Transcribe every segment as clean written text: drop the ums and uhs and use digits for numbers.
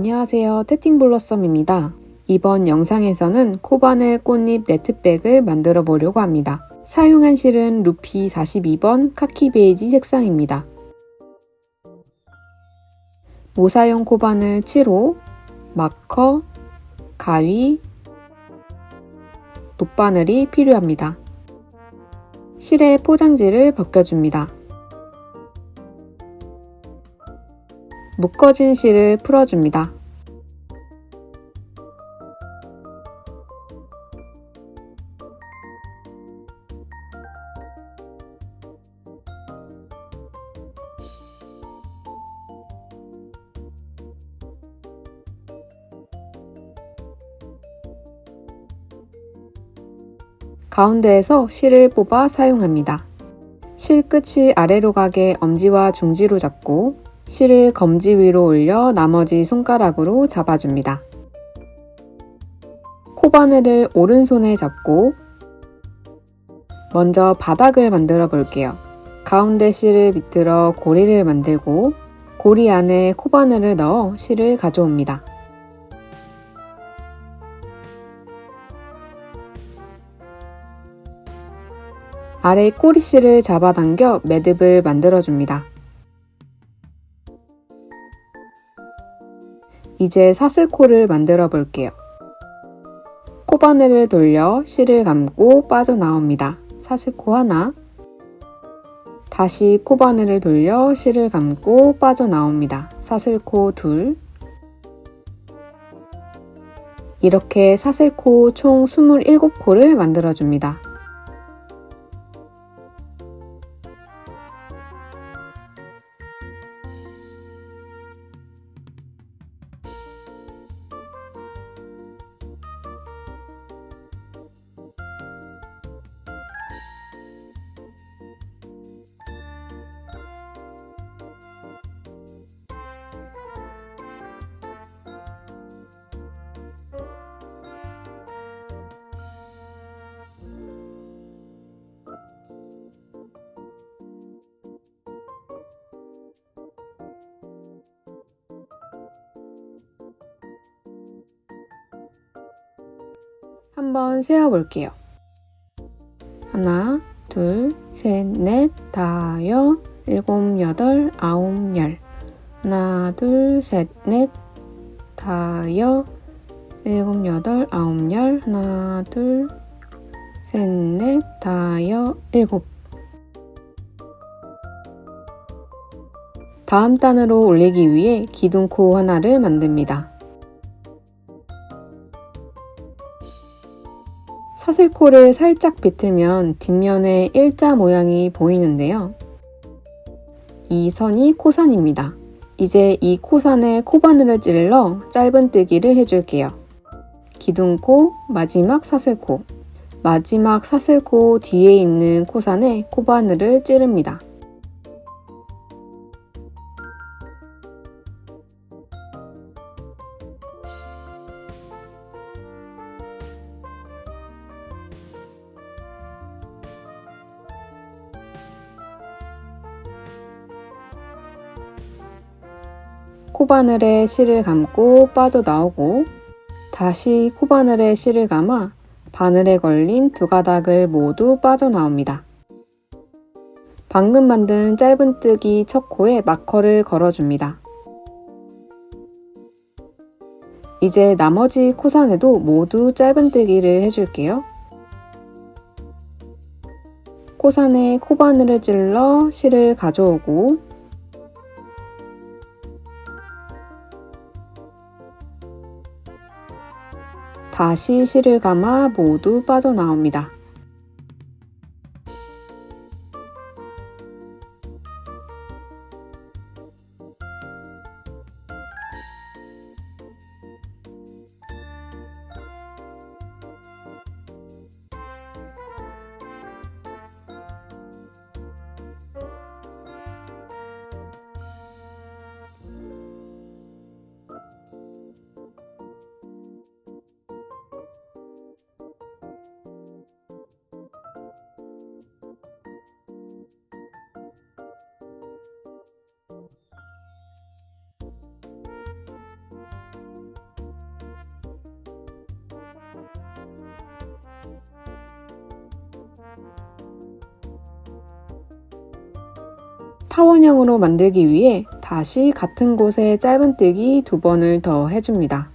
안녕하세요. 태팅블러썸입니다. 이번 영상에서는 코바늘 꽃잎 네트백을 만들어 보려고 합니다. 사용한 실은 루피 42번 카키 베이지 색상입니다. 모사용 코바늘 7호, 마커, 가위, 돗바늘이 필요합니다. 실의 포장지를 벗겨줍니다. 묶어진 실을 풀어줍니다. 가운데에서 실을 뽑아 사용합니다. 실 끝이 아래로 가게 엄지와 중지로 잡고 실을 검지 위로 올려 나머지 손가락으로 잡아줍니다. 코바늘을 오른손에 잡고 먼저 바닥을 만들어 볼게요. 가운데 실을 비틀어 고리를 만들고 고리 안에 코바늘을 넣어 실을 가져옵니다. 아래 꼬리실을 잡아당겨 매듭을 만들어줍니다. 이제 사슬코를 만들어 볼게요. 코바늘을 돌려 실을 감고 빠져나옵니다. 사슬코 하나, 다시 코바늘을 돌려 실을 감고 빠져나옵니다. 사슬코 둘, 이렇게 사슬코 총 27코를 만들어줍니다. 한번 세어볼게요. 하나, 둘, 셋, 넷, 다섯, 일곱, 여덟, 아홉, 열. 하나, 둘, 셋, 넷, 다섯, 일곱, 여덟, 아홉, 열. 하나, 둘, 셋, 넷, 다섯, 일곱. 다음 단으로 올리기 위해 기둥코 하나를 만듭니다. 사슬코를 살짝 비틀면 뒷면에 일자 모양이 보이는데요. 이 선이 코산입니다. 이제 이 코산에 코바늘을 찔러 짧은뜨기를 해줄게요. 기둥코, 마지막 사슬코. 마지막 사슬코 뒤에 있는 코산에 코바늘을 찌릅니다. 코바늘에 실을 감고 빠져나오고 다시 코바늘에 실을 감아 바늘에 걸린 두 가닥을 모두 빠져나옵니다. 방금 만든 짧은뜨기 첫 코에 마커를 걸어줍니다. 이제 나머지 코산에도 모두 짧은뜨기를 해줄게요. 코산에 코바늘을 찔러 실을 가져오고 다시 실을 감아 모두 빠져나옵니다. 타원형으로 만들기 위해 다시 같은 곳에 짧은뜨기 2번을 더 해줍니다.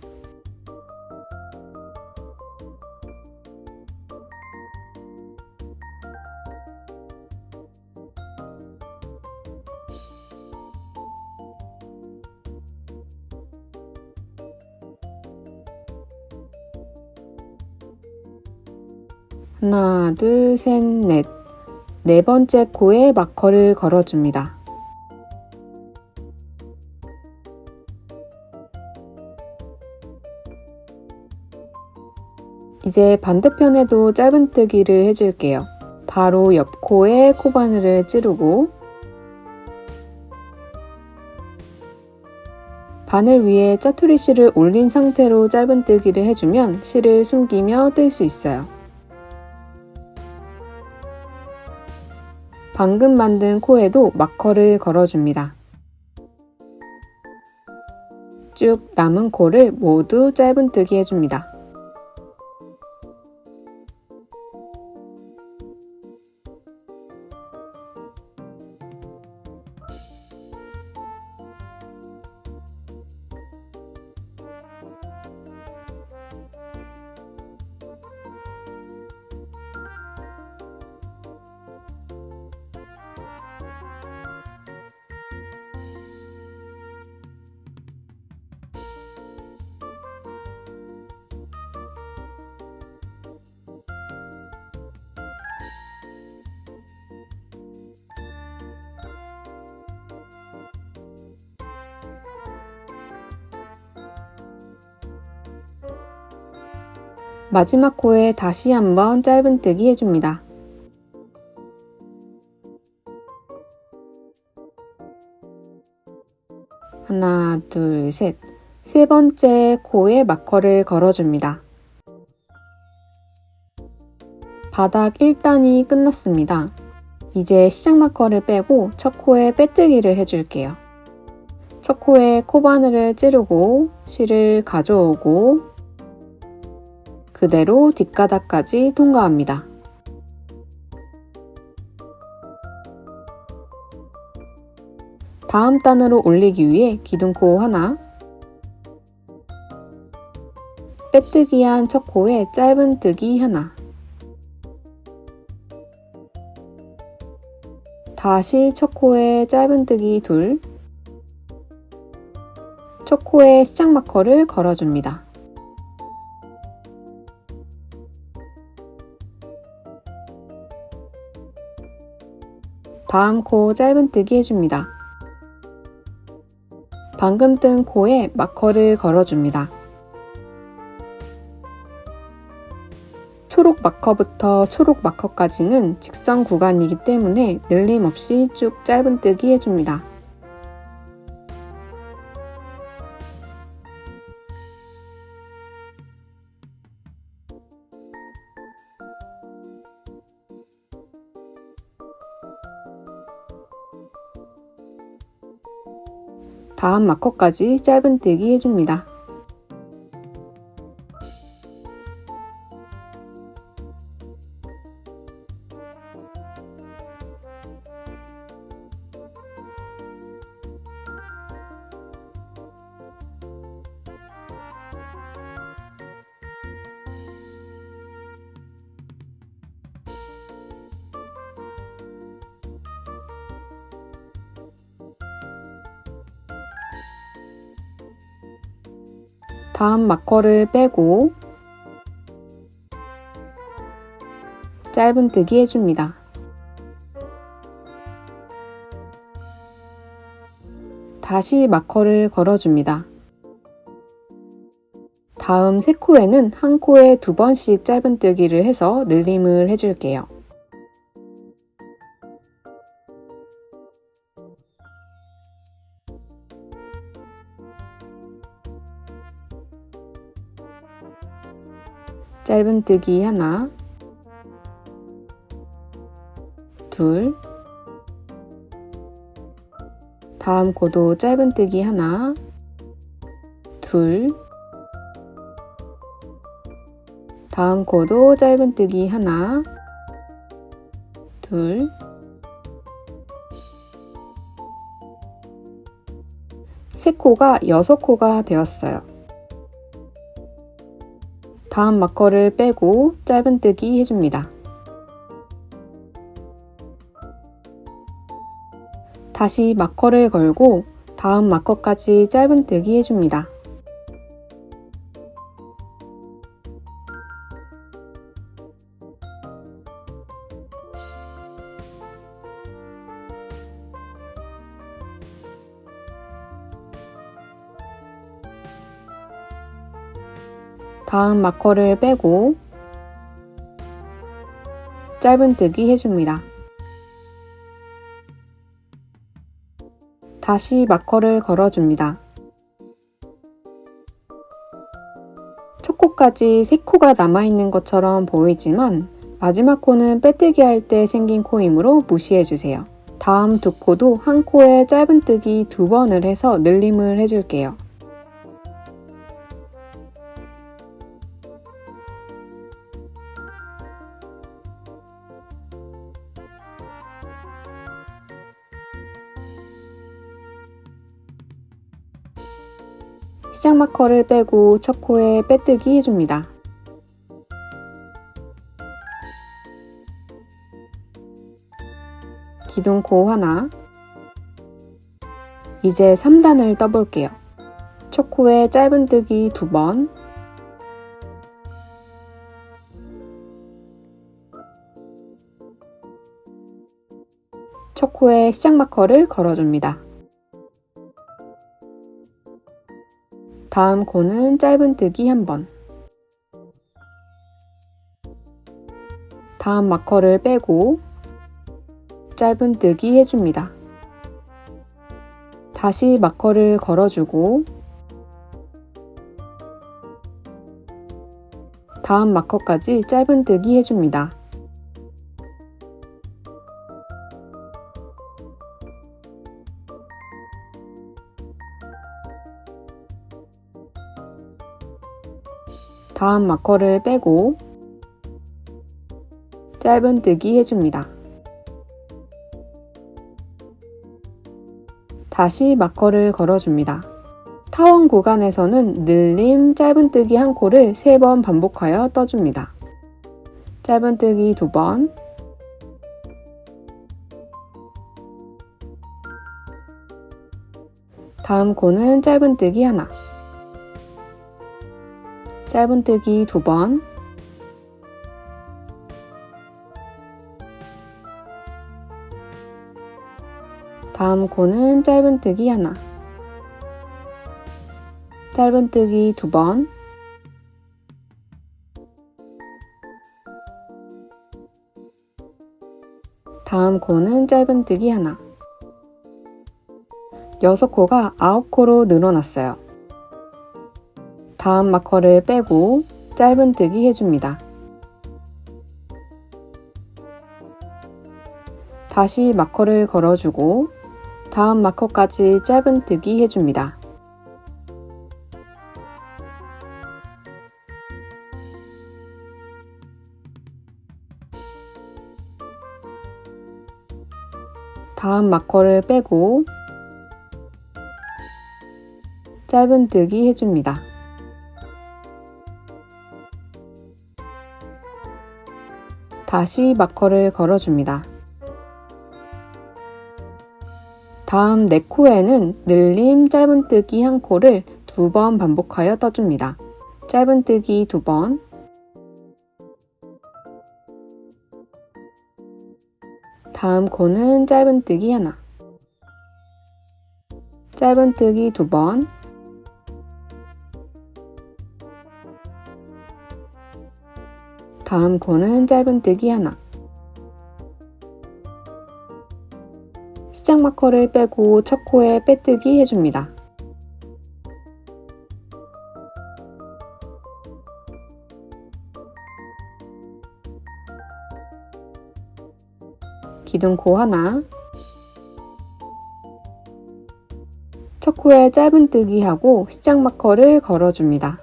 하나, 둘, 셋, 넷. 네 번째 코에 마커를 걸어줍니다. 이제 반대편에도 짧은뜨기를 해줄게요. 바로 옆 코에 코바늘을 찌르고 바늘 위에 짜투리 실을 올린 상태로 짧은뜨기를 해주면 실을 숨기며 뜰 수 있어요. 방금 만든 코에도 마커를 걸어줍니다. 쭉 남은 코를 모두 짧은뜨기 해줍니다. 마지막 코에 다시 한번 짧은뜨기 해줍니다. 하나, 둘, 셋. 세 번째 코에 마커를 걸어줍니다. 바닥 1단이 끝났습니다. 이제 시작 마커를 빼고 첫 코에 빼뜨기를 해줄게요. 첫 코에 코바늘을 찌르고 실을 가져오고 그대로 뒷가닥까지 통과합니다. 다음 단으로 올리기 위해 기둥코 하나, 빼뜨기한 첫 코에 짧은뜨기 하나, 다시 첫 코에 짧은뜨기 둘, 첫 코에 시작 마커를 걸어줍니다. 다음 코 짧은뜨기 해줍니다. 방금 뜬 코에 마커를 걸어줍니다. 초록 마커부터 초록 마커까지는 직선 구간이기 때문에 늘림 없이 쭉 짧은뜨기 해줍니다. 다음 마커까지 짧은뜨기 해줍니다. 다음 마커를 빼고 짧은뜨기 해줍니다. 다시 마커를 걸어줍니다. 다음 세 코에는 한 코에 2번씩 짧은뜨기를 해서 늘림을 해줄게요. 짧은뜨기 하나, 둘, 다음 코도 짧은뜨기 하나, 둘, 다음 코도 짧은뜨기 하나, 둘, 3코가 6코가 되었어요. 다음 마커를 빼고 짧은뜨기 해줍니다. 다시 마커를 걸고 다음 마커까지 짧은뜨기 해줍니다. 다음 마커를 빼고 짧은뜨기 해줍니다. 다시 마커를 걸어줍니다. 첫 코까지 3코가 남아있는 것처럼 보이지만 마지막 코는 빼뜨기 할 때 생긴 코이므로 무시해주세요. 다음 2코도 한 코에 짧은뜨기 2번을 해서 늘림을 해줄게요. 시작 마커를 빼고 첫 코에 빼뜨기 해줍니다. 기둥코 하나. 이제 3단을 떠볼게요. 첫 코에 짧은뜨기 2번, 첫 코에 시작 마커를 걸어줍니다. 다음 코는 짧은뜨기 1번, 다음 마커를 빼고 짧은뜨기 해줍니다. 다시 마커를 걸어주고 다음 마커까지 짧은뜨기 해줍니다. 다음 마커를 빼고 짧은뜨기 해줍니다. 다시 마커를 걸어줍니다. 타원 구간에서는 늘림, 짧은뜨기 1코를 3번 반복하여 떠줍니다. 짧은뜨기 2번, 다음 코는 짧은뜨기 하나, 짧은뜨기 2번, 다음 코는 짧은뜨기 하나, 짧은뜨기 2번, 다음 코는 짧은뜨기 하나. 6코가 9코로 늘어났어요. 다음 마커를 빼고 짧은뜨기 해줍니다. 다시 마커를 걸어주고 다음 마커까지 짧은뜨기 해줍니다. 다음 마커를 빼고 짧은뜨기 해줍니다. 다시 마커를 걸어줍니다. 다음 4코에는 늘림, 짧은뜨기 1코를 2번 반복하여 떠줍니다. 짧은뜨기 2번, 다음 코는 짧은뜨기 하나, 짧은뜨기 2번, 다음 코는 짧은뜨기 하나. 시작 마커를 빼고 첫 코에 빼뜨기 해줍니다. 기둥코 하나, 첫 코에 짧은뜨기 하고 시작 마커를 걸어줍니다.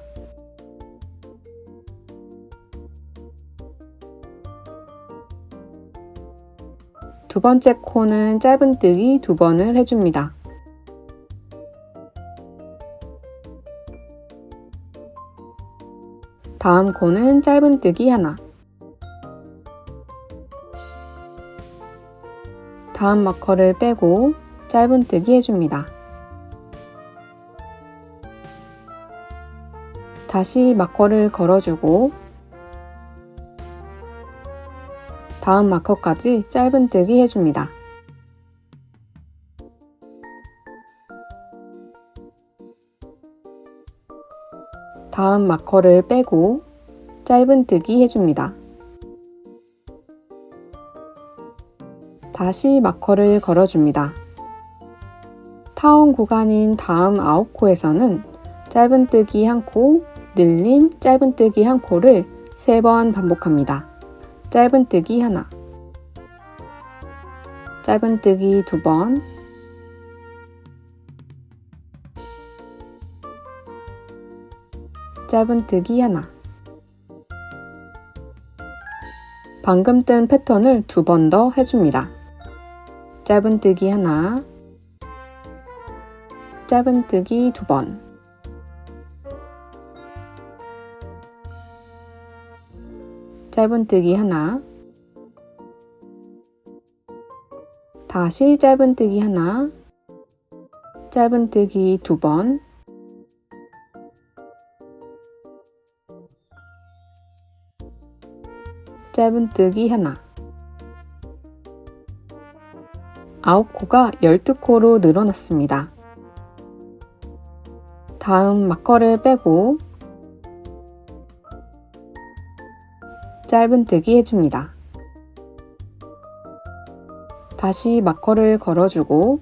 두 번째 코는 짧은뜨기 2번을 해줍니다. 다음 코는 짧은뜨기 하나. 다음 마커를 빼고 짧은뜨기 해줍니다. 다시 마커를 걸어주고 다음 마커까지 짧은뜨기 해줍니다. 다음 마커를 빼고 짧은뜨기 해줍니다. 다시 마커를 걸어줍니다. 타원 구간인 다음 9코에서는 짧은뜨기 1코, 늘림, 짧은뜨기 1코를 3번 반복합니다. 짧은뜨기 하나, 짧은뜨기 2번, 짧은뜨기 하나. 방금 뜬 패턴을 2번 더 해줍니다. 짧은뜨기 하나, 짧은뜨기 2번, 짧은뜨기 하나, 다시 짧은뜨기 하나, 짧은뜨기 2번, 짧은뜨기 하나. 9코가 12코로 늘어났습니다. 다음 마커를 빼고 짧은뜨기 해줍니다. 다시 마커를 걸어주고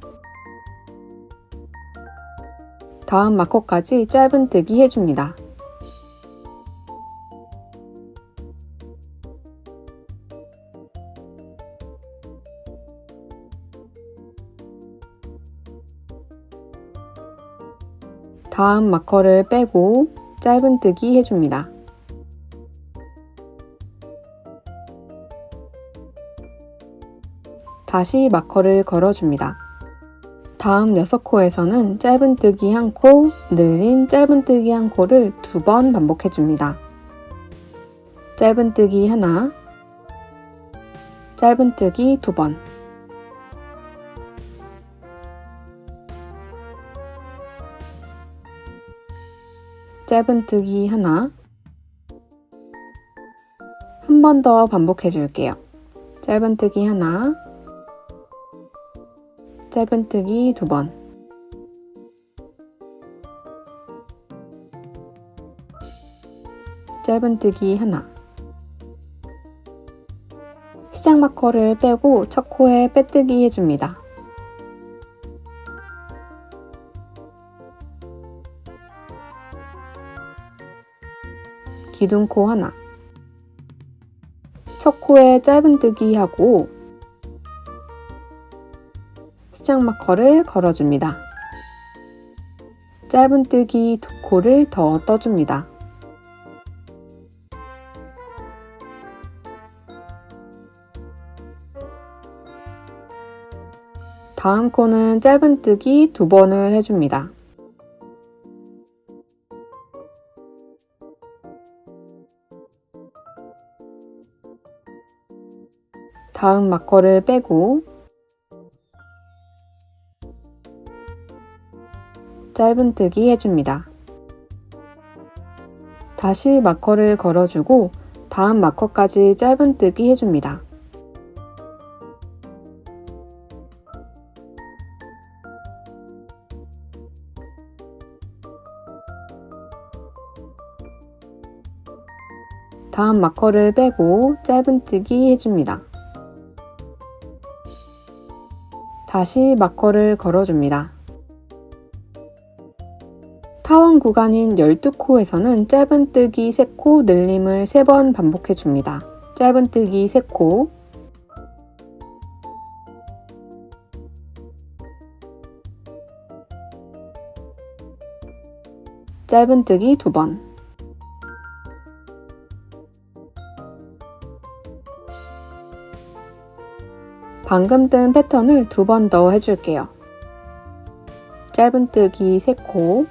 다음 마커까지 짧은뜨기 해줍니다. 다음 마커를 빼고 짧은뜨기 해줍니다. 다시 마커를 걸어줍니다. 다음 6코에서는 짧은뜨기 1코, 늘림, 짧은뜨기 1코를 2번 반복해줍니다. 짧은뜨기 하나, 짧은뜨기 2번, 짧은뜨기 하나, 한 번 더 반복해 줄게요. 짧은뜨기 하나, 짧은뜨기 2번, 짧은뜨기 하나. 시작 마커를 빼고 첫 코에 빼뜨기 해줍니다. 기둥코 하나, 첫 코에 짧은뜨기 하고 시작 마커를 걸어줍니다. 짧은뜨기 2코를 더 떠줍니다. 다음 코는 짧은뜨기 2번을 해줍니다. 다음 마커를 빼고 짧은뜨기 해줍니다. 다시 마커를 걸어주고 다음 마커까지 짧은뜨기 해줍니다. 다음 마커를 빼고 짧은뜨기 해줍니다. 다시 마커를 걸어줍니다. 타원 구간인 12코에서는 짧은뜨기 3코, 늘림을 3번 반복해줍니다. 짧은뜨기 3코, 짧은뜨기 2번, 방금 뜬 패턴을 2번 더 해줄게요. 짧은뜨기 3코,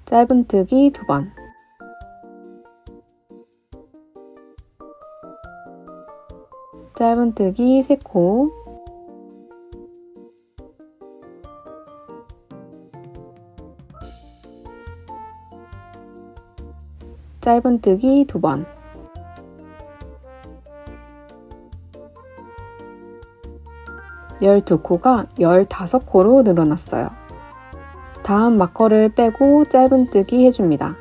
짧은뜨기 2번, 짧은뜨기 3코, 짧은뜨기 2번, 12코가 15코로 늘어났어요. 다음 마커를 빼고 짧은뜨기 해줍니다.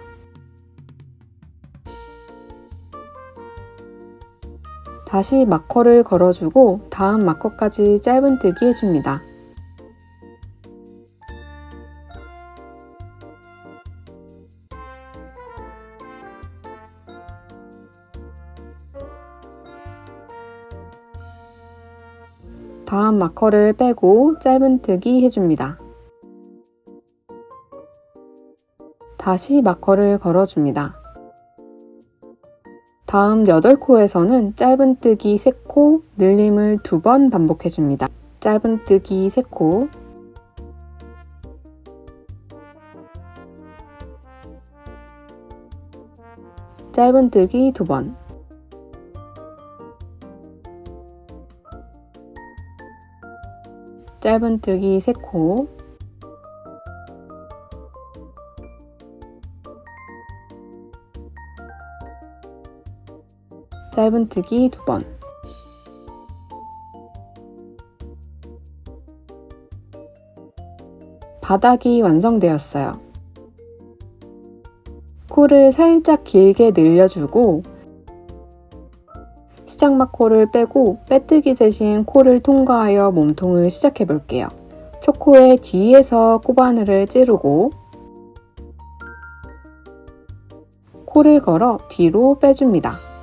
다시 마커를 걸어주고 다음 마커까지 짧은뜨기 해줍니다. 다음 마커를 빼고 짧은뜨기 해줍니다. 다시 마커를 걸어줍니다. 다음 8코에서는 짧은뜨기 3코, 늘림을 2번 반복해줍니다. 짧은뜨기 3코, 짧은뜨기 2번, 짧은뜨기 3코, 짧은뜨기 2번, 바닥이 완성되었어요. 코를 살짝 길게 늘려주고 시작 마코를 빼고 빼뜨기 대신 코를 통과하여 몸통을 시작해 볼게요. 첫 코의 뒤에서 코바늘을 찌르고 코를 걸어 뒤로 빼줍니다.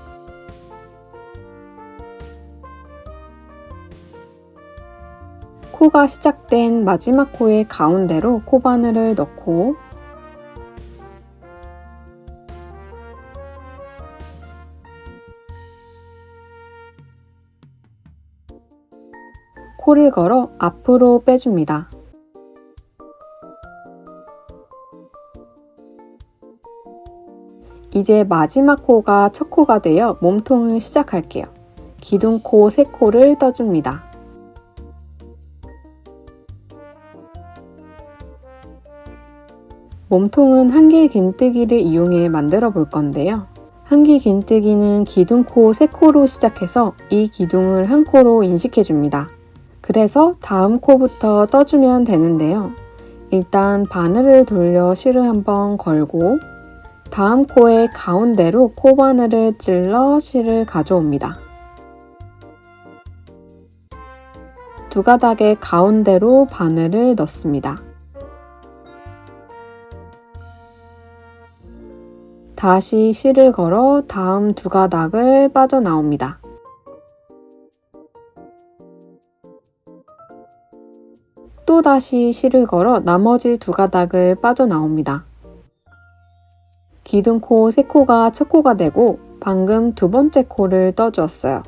코가 시작된 마지막 코의 가운데로 코바늘을 넣고 코를 걸어 앞으로 빼줍니다. 이제 마지막 코가 첫 코가 되어 몸통을 시작할게요. 기둥코 3코를 떠줍니다. 몸통은 한길 긴뜨기를 이용해 만들어 볼 건데요. 한길 긴뜨기는 기둥코 3코로 시작해서 이 기둥을 한 코로 인식해 줍니다. 그래서 다음 코부터 떠주면 되는데요. 일단 바늘을 돌려 실을 한번 걸고 다음 코의 가운데로 코바늘을 찔러 실을 가져옵니다. 두 가닥의 가운데로 바늘을 넣습니다. 다시 실을 걸어 다음 두 가닥을 빠져나옵니다. 또다시 실을 걸어 나머지 두 가닥을 빠져나옵니다. 기둥코 3코가 첫 코가 되고 방금 두 번째 코를 떠주었어요.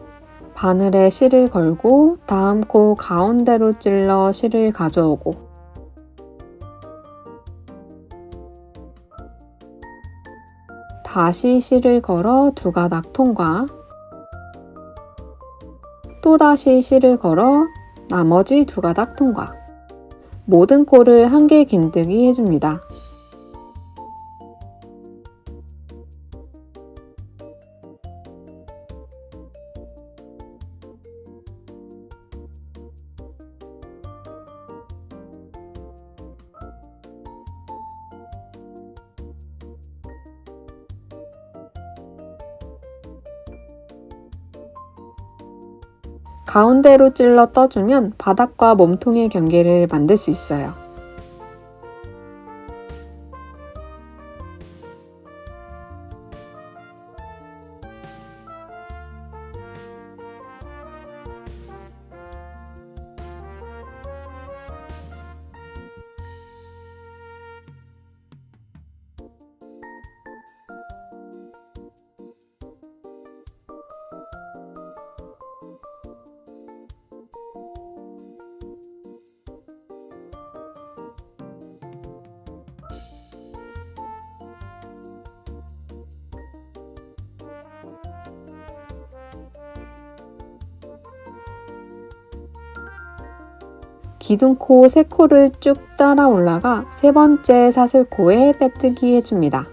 바늘에 실을 걸고 다음 코 가운데로 찔러 실을 가져오고 다시 실을 걸어 두 가닥 통과, 또다시 실을 걸어 나머지 두 가닥 통과. 모든 코를 한길 긴뜨기 해줍니다. 가운데로 찔러 떠주면 바닥과 몸통의 경계를 만들 수 있어요. 기둥코 3코를 쭉 따라 올라가 3번째 사슬코에 빼뜨기 해줍니다.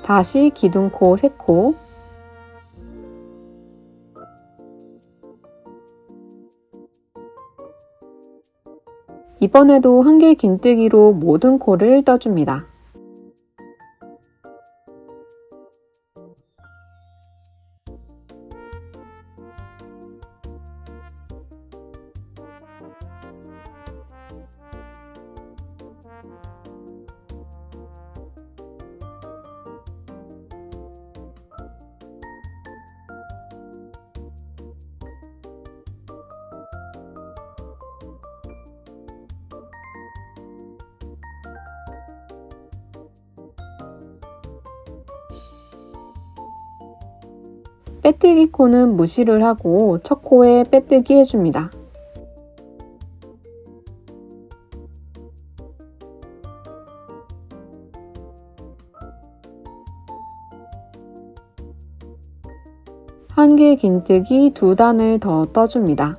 다시 기둥코 3코, 이번에도 한길 긴뜨기로 모든 코를 떠줍니다. 빼뜨기 코는 무시를 하고 첫 코에 빼뜨기 해줍니다. 한길 긴뜨기 2단을 더 떠줍니다.